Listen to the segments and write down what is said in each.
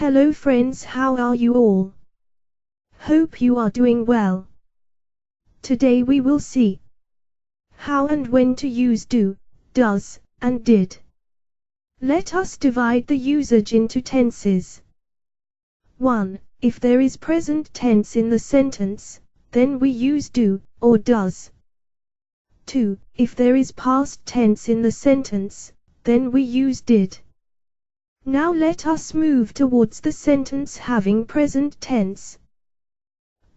Hello friends, how are you all? Hope you are doing well. Today we will see how and when to use do, does, and did. Let us divide the usage into tenses. 1. If there is present tense in the sentence, then we use do or does. 2. If there is past tense in the sentence, then we use did. Now let us move towards the sentence having present tense.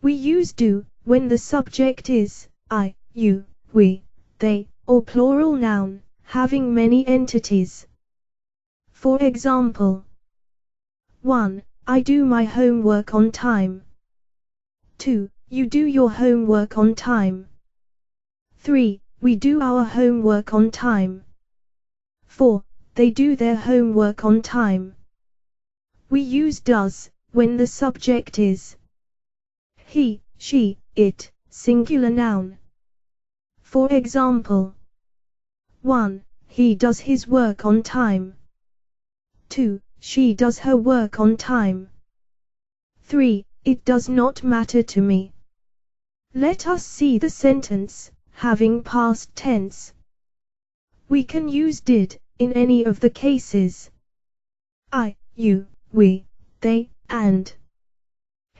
We use do when the subject is I, you, we, they, or plural noun, having many entities. For example, 1. I do my homework on time. 2. You do your homework on time. 3. We do our homework on time. 4. They do their homework on time. We use does when the subject is he, she, it, singular noun. For example, 1. He does his work on time. 2. She does her work on time. 3. It does not matter to me. Let us see the sentence having past tense. We can use did in any of the cases: I, you, we, they, and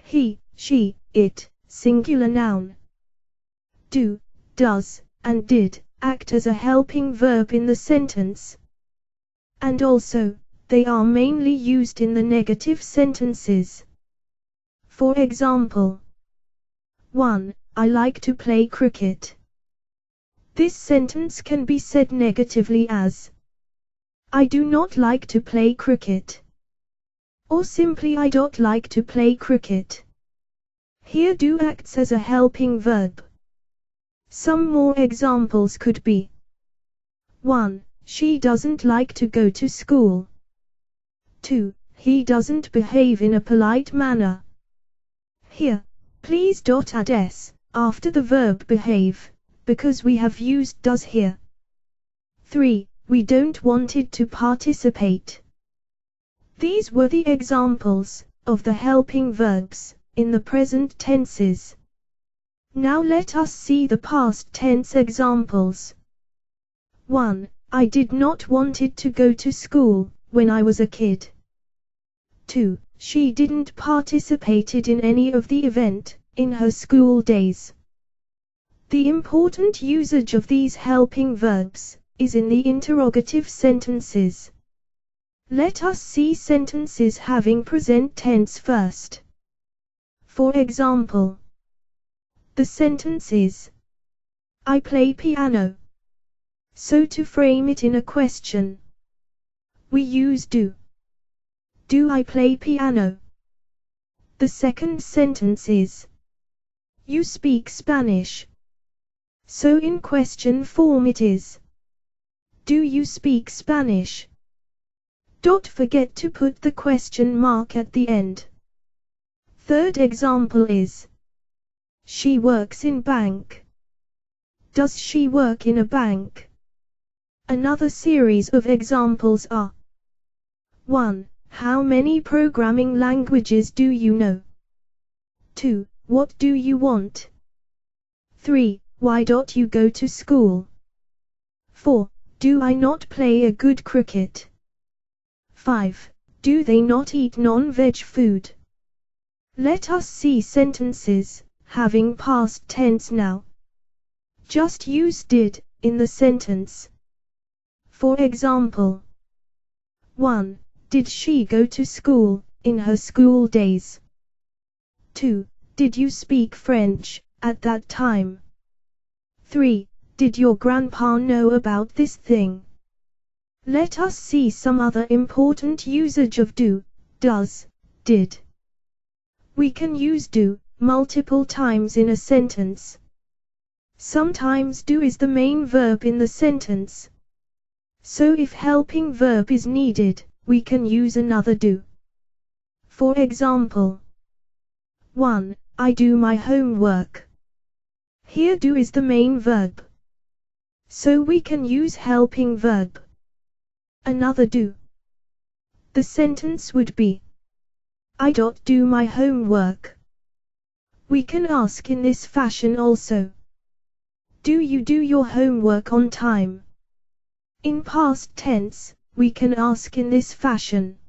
he, she, it, singular noun. Do, does, and did act as a helping verb in the sentence. And also, they are mainly used in the negative sentences. For example, 1. I like to play cricket. This sentence can be said negatively as I do not like to play cricket. Or simply I don't like to play cricket. Here do acts as a helping verb. Some more examples could be: 1. She doesn't like to go to school. 2. He doesn't behave in a polite manner. Here, please don't add s after the verb behave, because we have used does here. 3. We don't wanted to participate. These were the examples of the helping verbs in the present tenses. Now let us see the past tense examples. 1. I did not wanted to go to school when I was a kid. 2. She didn't participated in any of the event in her school days. The important usage of these helping verbs is in the interrogative sentences. Let us see sentences having present tense first. For example, the sentence is I play piano. So to frame it in a question, we use do. Do I play piano? The second sentence is you speak Spanish. So in question form it is do you speak Spanish? Don't forget to put the question mark at the end. Third example is she works in bank. Does she work in a bank? Another series of examples are: 1. How many programming languages do you know? 2. What do you want? 3. Why don't you go to school? 4. Do I not play a good cricket? 5. Do they not eat non-veg food? Let us see sentences having past tense now. Just use did in the sentence. For example, 1. Did she go to school in her school days? 2. Did you speak French at that time? 3. Did your grandpa know about this thing? Let us see some other important usage of do, does, did. We can use do multiple times in a sentence. Sometimes do is the main verb in the sentence. So if helping verb is needed, we can use another do. For example, 1. I do my homework. Here do is the main verb. So we can use helping verb. Another do. The sentence would be I do my homework. We can ask in this fashion also. Do you do your homework on time? In past tense, we can ask in this fashion.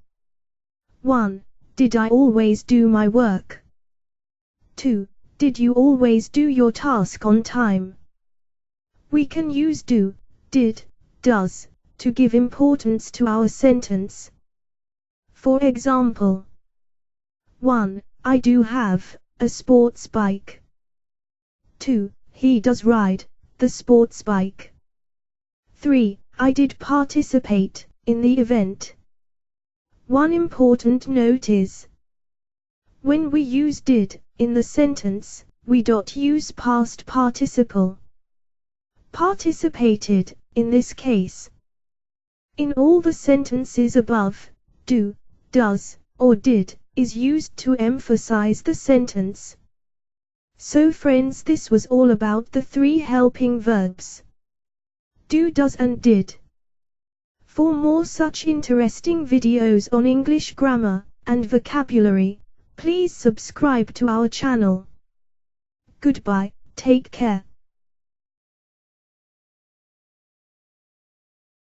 1. Did I always do my work? 2. Did you always do your task on time? We can use do, did, does, to give importance to our sentence. For example, 1. I do have a sports bike. 2. He does ride the sports bike. 3. I did participate in the event. One important note is, when we use did in the sentence, we don't use past participle. Participated, in this case. In all the sentences above, do, does, or did is used to emphasize the sentence. So friends, this was all about the 3 helping verbs. Do, does and did. For more such interesting videos on English grammar and vocabulary, please subscribe to our channel. Goodbye, take care.